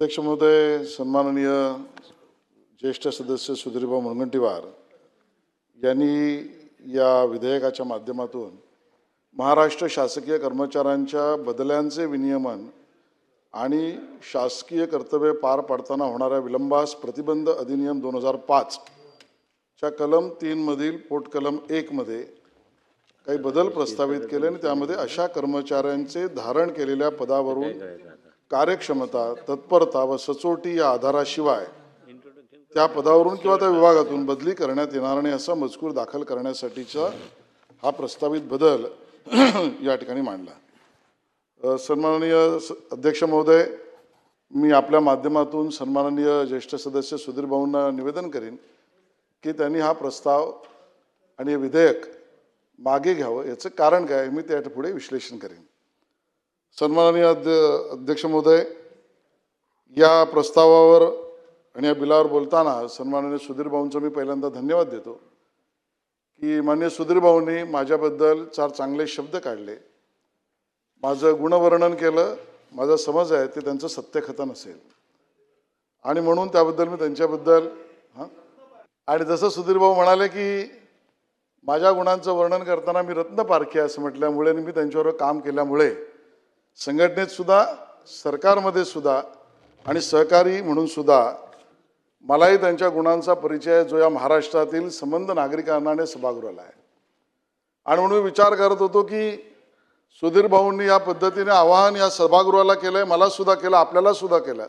अध्यक्ष महोदय, सन्माननीय ज्येष्ठ सदस्य सुधीरभाऊ मुनगंटीवार यांनी या विधेयकाच्या माध्यमातून महाराष्ट्र शासकीय कर्मचाऱ्यांच्या बदल्यांचे विनियमन आणि शासकीय कर्तव्य पार पाडताना होणाऱ्या विलंबास प्रतिबंध अधिनियम 2005 च्या कलम 3 मधील पोटकलम 1 मध्ये काही बदल प्रस्तावित केले आणि त्यामध्ये अशा कर्मचाऱ्यांचे धारण केलेल्या पदावरून कार्यक्षमता, तत्परता व सचोटी या आधाराशिवाय त्या पदावरून किंवा त्या विभागातून बदली करण्यात येणार नाही असा मजकूर दाखल करण्यासाठीचा हा प्रस्तावित बदल या ठिकाणी मांडला। सन्माननीय अध्यक्ष महोदय, मी आपल्या माध्यमातून सन्माननीय ज्येष्ठ सदस्य सुधीरभाऊंना निवेदन करीन की त्यांनी हा प्रस्ताव आणि हे विधेयक मागे घ्यावं। याचं कारण काय मी त्या पुढे विश्लेषण करेन। सन्माननीय अध्यक्ष महोदय, या प्रस्तावावर आणि या बिलावर बोलताना सन्माननीय सुधीरभाऊंचं मी पहिल्यांदा धन्यवाद देतो की माननीय सुधीरभाऊंनी माझ्याबद्दल 4 चांगले शब्द काढले, माझं गुणवर्णन केलं। माझा समज आहे ते त्यांचं सत्यकथन असेल आणि म्हणून त्याबद्दल मी त्यांच्याबद्दल आणि जसं सुधीरभाऊ म्हणाले की माझ्या गुणांचं वर्णन करताना मी रत्नपारखी असं म्हटल्यामुळे मी त्यांच्यावर काम केल्यामुळे संघटनेत सुद्धा, सरकारमध्ये सुद्धा आणि सहकारी म्हणून सुद्धा मलाही त्यांच्या गुणांचा परिचय जो या महाराष्ट्रातील संबंध नागरिकांना सभागृहाला आहे। आणि म्हणून विचार करत होतो की सुधीरभाऊंनी या पद्धतीने आवाहन या सभागृहाला केलंय, मला सुद्धा केलं, आपल्याला सुद्धा केलं।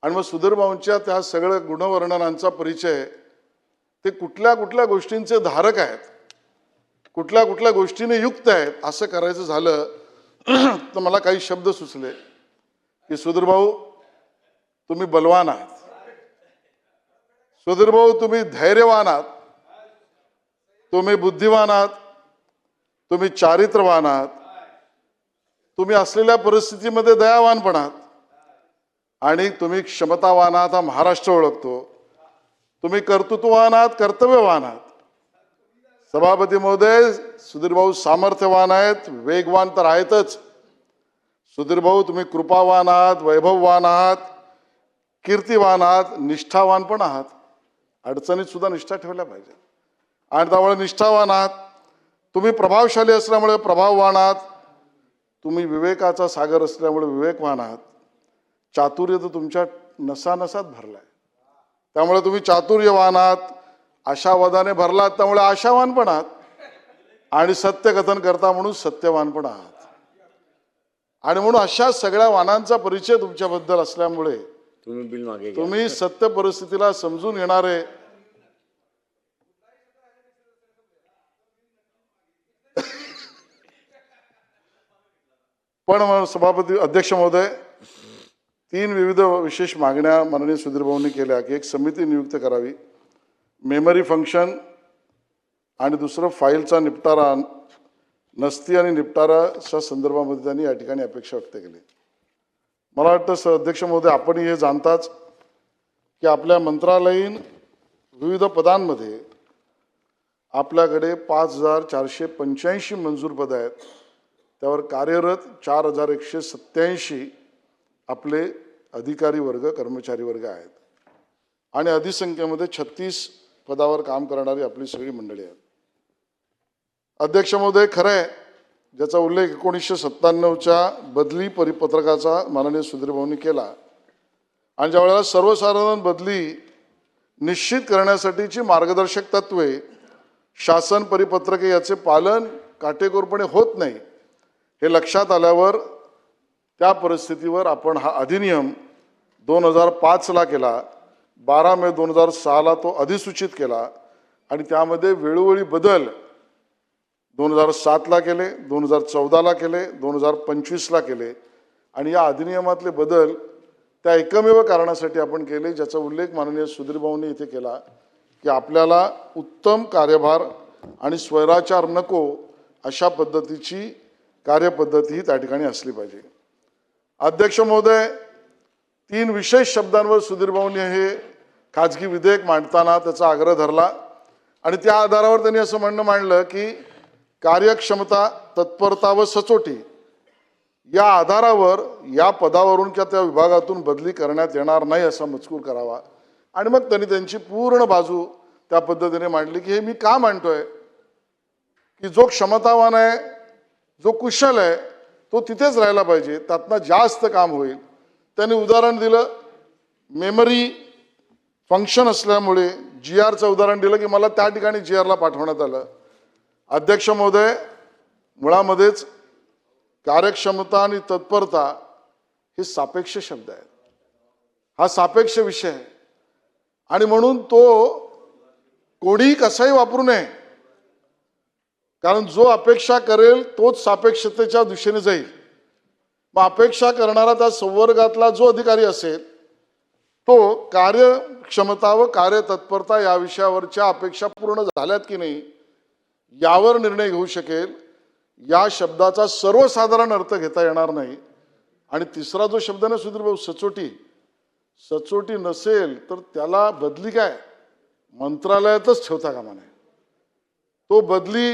आणि मग सुधीरभाऊंच्या त्या सगळ्या गुणवर्णनांचा परिचय ते कुठल्या कुठल्या गोष्टींचे धारक आहेत, कुठल्या कुठल्या गोष्टीने युक्त आहेत असं करायचं झालं तर मला काही शब्द सुचले की सुधीरभाऊ तुम्ही बलवान आहात, सुधीरभाऊ तुम्ही धैर्यवान आहात, तुम्ही बुद्धिवान आहात, तुम्ही चारित्र्यवान आहात, तुम्ही असलेल्या परिस्थितीमध्ये दयावान पण आहात आणि तुम्ही क्षमतावान आहात हा महाराष्ट्र ओळखतो। तुम्ही कर्तृत्ववान आहात, कर्तव्यवान आहात। सभापती महोदय, सुधीरभाऊ सामर्थ्यवान आहेत, वेगवान तर आहेतच। सुधीरभाऊ तुम्ही कृपावान आहात, वैभववान आहात, कीर्तिवान आहात, निष्ठावान पण आहात। अडचणीत सुद्धा निष्ठा ठेवल्या पाहिजे आणि त्यामुळे निष्ठावान आहात। तुम्ही प्रभावशाली असल्यामुळे प्रभाववान आहात, तुम्ही विवेकाचा सागर असल्यामुळे विवेकवान आहात। चातुर्य तर तुमच्या नसानसात भरलाय, त्यामुळे तुम्ही चातुर्यवान आहात। आशावादाने भरलात त्यामुळे आशावान पण आहात आणि सत्यकथन करता म्हणून सत्यवान पण आहात। आणि म्हणून अशा सगळ्या वाणांचा परिचय तुमच्याबद्दल असल्यामुळे तुम्ही सत्य परिस्थितीला समजून येणारे पण सभापती अध्यक्ष महोदय, 3 विविध विशेष मागण्या माननीय सुधीरभाऊंनी केल्या की एक समिती नियुक्त करावी, मेमरी फंक्शन आणि दुसरं फाईलचा निपटारा नसती आणि निपटाराच्या संदर्भामध्ये त्यांनी या ठिकाणी अपेक्षा व्यक्त केली। मला वाटतं अध्यक्ष महोदय आपण हे जाणताच की आपल्या मंत्रालयीन विविध पदांमध्ये आपल्याकडे 5485 मंजूर पद आहेत, त्यावर कार्यरत 4187 आपले अधिकारी वर्ग, कर्मचारी वर्ग आहेत आणि अधिसंख्येमध्ये 36 पदावर काम करणारी आपली सगळी मंडळी आहेत। अध्यक्ष महोदय, खरं आहे ज्याचा उल्लेख 1997च्या बदली परिपत्रकाचा माननीय सुधीरभाऊंनी केला आणि ज्या वेळेला सर्वसाधारण बदली निश्चित करण्यासाठीची मार्गदर्शक तत्वे, शासन परिपत्रके याचे पालन काटेकोरपणे होत नाही हे लक्षात आल्यावर त्या परिस्थितीवर आपण हा अधिनियम 2005 ला केला, 12 मे 2006 ला तो अधिसूचित केला आणि त्यामध्ये वेळोवेळी बदल 2007 ला केले, 2014 ला केले, 2025 ला केले आणि या अधिनियमातले बदल त्या एकमेव कारणासाठी आपण केले ज्याचा उल्लेख माननीय सुधीरभाऊंनी इथे केला की आपल्याला उत्तम कार्यभार आणि स्वैराचार नको अशा पद्धतीची कार्यपद्धती ही त्या ठिकाणी असली पाहिजे। अध्यक्ष महोदय, 3 विशेष शब्दांवर सुधीरभाऊंनी हे खाजगी विधेयक मांडताना त्याचा आग्रह धरला आणि त्या आधारावर त्यांनी असं म्हणणं मांडलं की कार्यक्षमता, तत्परता व सचोटी या आधारावर या पदावरून किंवा त्या विभागातून बदली करण्यात येणार नाही असा मजकूर करावा. आणि मग त्यांनी त्यांची पूर्ण बाजू त्या पद्धतीने मांडली की हे मी का मांडतोय की जो क्षमतावान आहे, जो कुशल आहे, तो तिथेच राहायला पाहिजे, त्यातनं जास्त काम होईल. त्यांनी उदाहरण दिलं, मेमरी फंक्शन असल्यामुळे जी आरचं उदाहरण दिलं की मला त्या ठिकाणी जी आरला पाठवण्यात आलं. अध्यक्ष महोदय, मुळामध्येच कार्यक्षमता आणि तत्परता हे सापेक्ष शब्द आहेत. हा सापेक्ष विषय आहे आणि म्हणून तो कोणीही कसाही वापरू नये, कारण जो अपेक्षा करेल तोच सापेक्षतेच्या दिशेने जाईल. मग अपेक्षा करणारा त्या संवर्गातला जो अधिकारी असेल तो कार्यक्षमता व कार्यतत्परता या विषयावरच्या अपेक्षा पूर्ण झाल्यात की नाही यावर निर्णय घेऊ शकेल. या शब्दाचा सर्वसाधारण अर्थ घेता येणार नाही. आणि तिसरा जो शब्द ना सुधीर भाऊ, सचोटी, सचोटी नसेल तर त्याला बदली काय मंत्रालयातच ठेवता कामा नये. तो बदली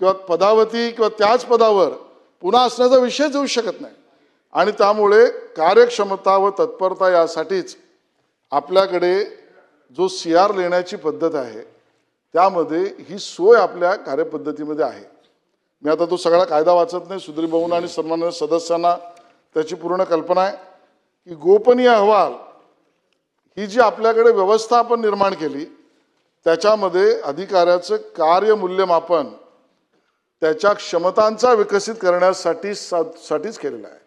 किंवा पदावती किंवा त्याच पदावर पुन्हा असण्याचा विषयच येऊ शकत नाही. आणि त्यामुळे कार्यक्षमता व तत्परता यासाठीच आपल्याकडे जो CR लिहिण्याची पद्धत आहे त्यामध्ये ही सोय आपल्या कार्यपद्धतीमध्ये आहे. मी आता तो सगळा कायदा वाचत नाही, सुधीर भाऊंना आणि सन्माननीय सदस्यांना त्याची पूर्ण कल्पना आहे की गोपनीय अहवाल ही जी आपल्याकडे व्यवस्था आपण निर्माण केली त्याच्यामध्ये अधिकाऱ्याचं कार्य मूल्यमापन त्याच्या क्षमतांचा विकसित करण्यासाठीच केलेलं आहे.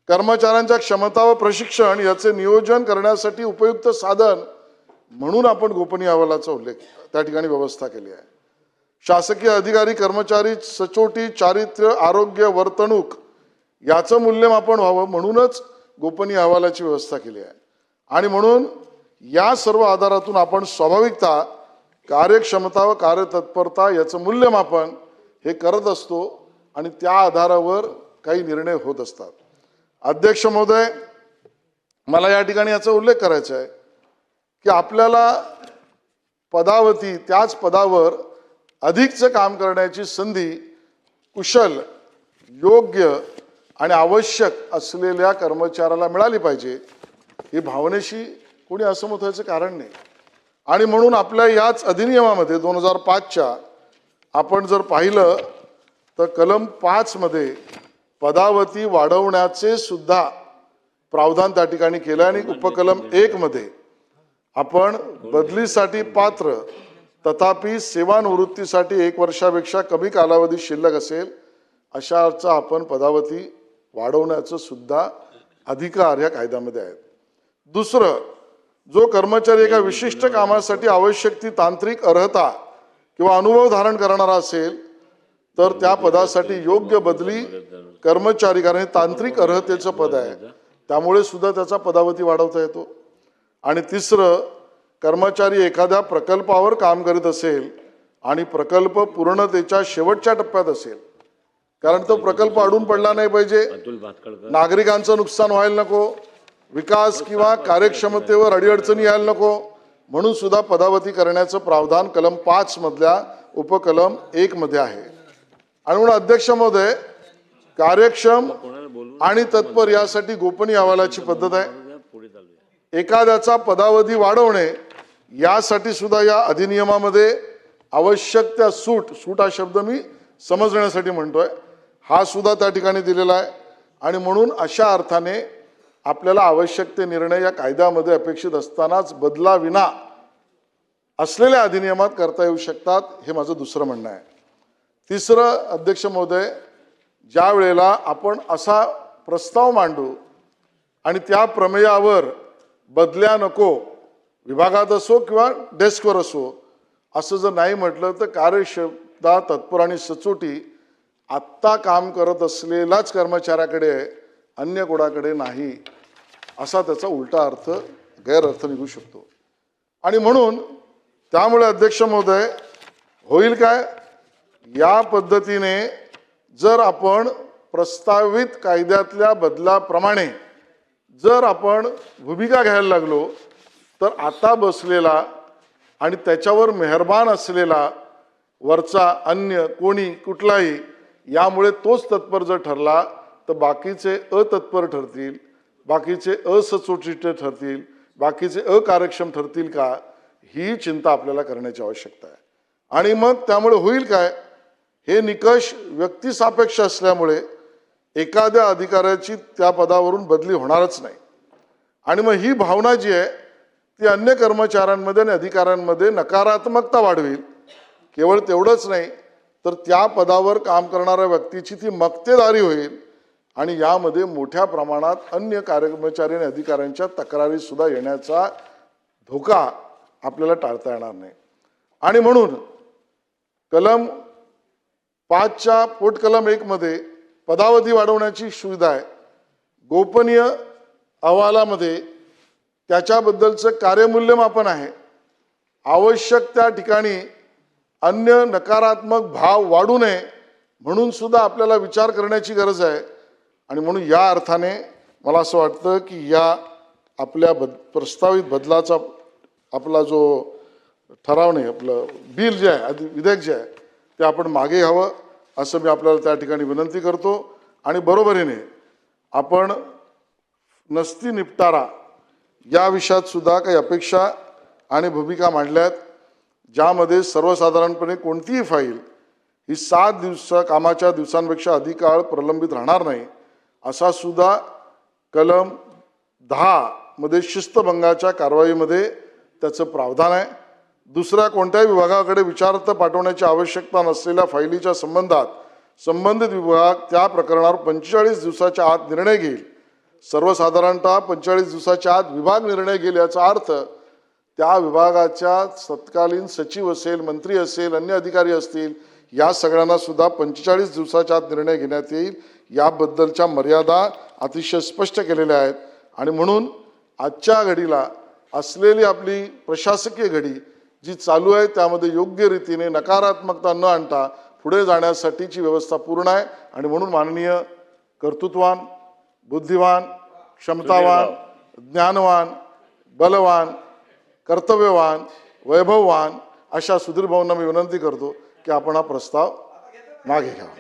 कर्मचाऱ्यांच्या क्षमता व प्रशिक्षण याचे नियोजन करण्यासाठी उपयुक्त साधन म्हणून आपण गोपनीय अहवालाचा उल्लेख त्या ठिकाणी व्यवस्था केली आहे. शासकीय अधिकारी कर्मचारी सचोटी, चारित्र्य, आरोग्य, वर्तणूक याचं मूल्यमापन व्हावं म्हणूनच गोपनीय अहवालाची व्यवस्था केली आहे. आणि म्हणून या सर्व आधारातून आपण स्वाभाविकता कार्यक्षमता व कार्यतत्परता याचं मूल्यमापन हे करत असतो आणि त्या आधारावर काही निर्णय होत असतात. अध्यक्ष महोदय, मला या ठिकाणी याचा उल्लेख करायचा आहे की आपल्याला पदावती त्याच पदावर अधिकचं काम करण्याची संधी कुशल, योग्य आणि आवश्यक असलेल्या कर्मचाऱ्याला मिळाली पाहिजे. ही भावनेशी कोणी असमत व्हायचं कारण नाही. आणि म्हणून आपल्या याच अधिनियमामध्ये 2005च्या आपण जर पाहिलं तर कलम 5 मध्ये पदावती वाढवण्याचे सुद्धा प्रावधान त्या ठिकाणी केलं. आणि उपकलम 1 मध्ये आपण बदलीसाठी पात्र तथापि सेवानिवृत्तीसाठी 1 वर्षापेक्षा कमी कालावधी शिल्लक असेल अशाचा आपण पदावती वाढवण्याचं सुद्धा अधिकार या कायद्यामध्ये आहेत. दुसरं, जो कर्मचारी एका विशिष्ट कामासाठी आवश्यक ती तांत्रिक अर्हता किंवा अनुभव धारण करणारा असेल तर त्या पदासाठी योग्य बदली कर्मचारी, कारण हे तांत्रिक अर्हतेचं पद आहे त्यामुळे सुद्धा त्याचा पदावती वाढवता येतो. आणि तिसरं, कर्मचारी एखाद्या प्रकल्पावर काम करीत असेल आणि प्रकल्प पूर्णतेच्या शेवटच्या टप्प्यात असेल, कारण तो प्रकल्प अडून पडला नाही पाहिजे, नागरिकांचं नुकसान व्हायला नको, विकास किंवा कार्यक्षमतेवर अडीअडचणी यायला नको, म्हणून सुद्धा पदावती करण्याचं प्रावधान कलम 5 मधल्या उपकलम 1 मध्ये आहे. आणि म्हणून अध्यक्ष महोदय, कार्यक्षम आणि तत्पर यासाठी गोपनीय अहवालाची पद्धत आहे. एखाद्याचा पदावधी वाढवणे यासाठी सुद्धा या अधिनियमामध्ये आवश्यक त्या सूट हा शब्द मी समजण्यासाठी म्हणतोय, हा सुद्धा त्या ठिकाणी दिलेला आहे. आणि म्हणून अशा अर्थाने आपल्याला आवश्यक ते निर्णय या कायद्यामध्ये अपेक्षित असतानाच बदलाविना असलेल्या अधिनियमात करता येऊ शकतात, हे माझं दुसरं म्हणणं आहे. तिसरं, अध्यक्ष महोदय, ज्या वेळेला आपण असा प्रस्ताव मांडू आणि त्या प्रमेयावर बदल्या नको, विभागात असो किंवा डेस्कवर असो, असं जर नाही म्हटलं तर कार्यक्षमता, तत्पर आणि सचोटी आत्ता काम करत असलेल्याच कर्मचाऱ्याकडे आहे, अन्य कोणाकडे नाही, असा त्याचा उलटा अर्थ, गैरअर्थ निघू शकतो. आणि म्हणून त्यामुळे अध्यक्ष महोदय, होईल काय, या पद्धतीने जर आपण प्रस्तावित कायद्यातल्या बदलाप्रमाणे जर आपण भूमिका घ्यायला लागलो तर आता बसलेला आणि त्याच्यावर मेहरबान असलेला वरचा अन्य कोणी कुठलाही, यामुळे तोच तत्पर जर ठरला तर बाकीचे अतत्पर ठरतील, बाकीचे असुचित ठरतील, बाकीचे अकार्यक्षम ठरतील का, ही चिंता आपल्याला करण्याची आवश्यकता आहे. आणि मग त्यामुळे होईल काय, हे निकष व्यक्तिसापेक्ष असल्यामुळे एखाद्या अधिकाऱ्याची त्या पदावरून बदली होणारच नाही. आणि मग ही भावना जी आहे ती अन्य कर्मचाऱ्यांमध्ये आणि अधिकाऱ्यांमध्ये नकारात्मकता वाढवेल. केवळ तेवढंच नाही तर त्या पदावर काम करणाऱ्या व्यक्तीची ती मक्तेदारी होईल आणि यामध्ये मोठ्या प्रमाणात अन्य कर्मचारी आणि अधिकाऱ्यांच्या तक्रारी सुद्धा येण्याचा धोका आपल्याला टाळता येणार नाही. आणि म्हणून कलम 5च्या पोटकलम 1 मध्ये पदावधी वाढवण्याची सुविधा आहे. गोपनीय अहवालामध्ये त्याच्याबद्दलचं कार्यमूल्यमापन आहे. आवश्यक त्या ठिकाणी अन्य नकारात्मक भाव वाढू नये म्हणून सुद्धा आपल्याला विचार करण्याची गरज आहे. आणि म्हणून या अर्थाने मला असं वाटतं की या आपल्या प्रस्तावित बदलाचा आपला जो ठराव नाही, आपलं बिल जे आहे, विधेयक जे आहे ते आपण मागे घ्यावं असं मी आपल्याला त्या ठिकाणी विनंती करतो. आणि बरोबरीने आपण नसती निपटारा या विषयात सुद्धा काही अपेक्षा आणि भूमिका मांडल्यात, ज्यामध्ये सर्वसाधारणपणे कोणतीही फाईल ही 7 कामाच्या दिवसांपेक्षा अधिक काळ प्रलंबित राहणार नाही असा सुद्धा कलम 10 मध्ये शिस्तभंगाच्या कारवाईमध्ये त्याचं प्रावधान आहे. दुसऱ्या कोणत्याही विभागाकडे विचारार्थ पाठवण्याची आवश्यकता नसलेल्या फायलीच्या संबंधात संबंधित विभाग त्या प्रकरणावर 45 दिवसाच्या आत निर्णय घेईल. सर्वसाधारणतः 45 दिवसाच्या आत विभाग निर्णय घेईल याचा अर्थ त्या विभागाच्या तत्कालीन सचिव असेल, मंत्री असेल, अन्य अधिकारी असतील, या सगळ्यांना सुद्धा 45 दिवसाच्या आत निर्णय घेण्यात येईल. याबद्दलच्या मर्यादा अतिशय स्पष्ट केलेल्या आहेत. आणि म्हणून आजच्या घडीला असलेली आपली प्रशासकीय घडी जी चालू आहे त्यामध्ये योग्य रीतीने नकारात्मकता न आणता पुढे जाण्यासाठीची व्यवस्था पूर्ण आहे. आणि म्हणून माननीय कर्तृत्ववान, बुद्धिवान, क्षमतावान, ज्ञानवान, बलवान, कर्तव्यवान, वैभववान अशा सुधीर भाऊंना मी विनंती करतो की आपण हा प्रस्ताव मागे घ्यावा.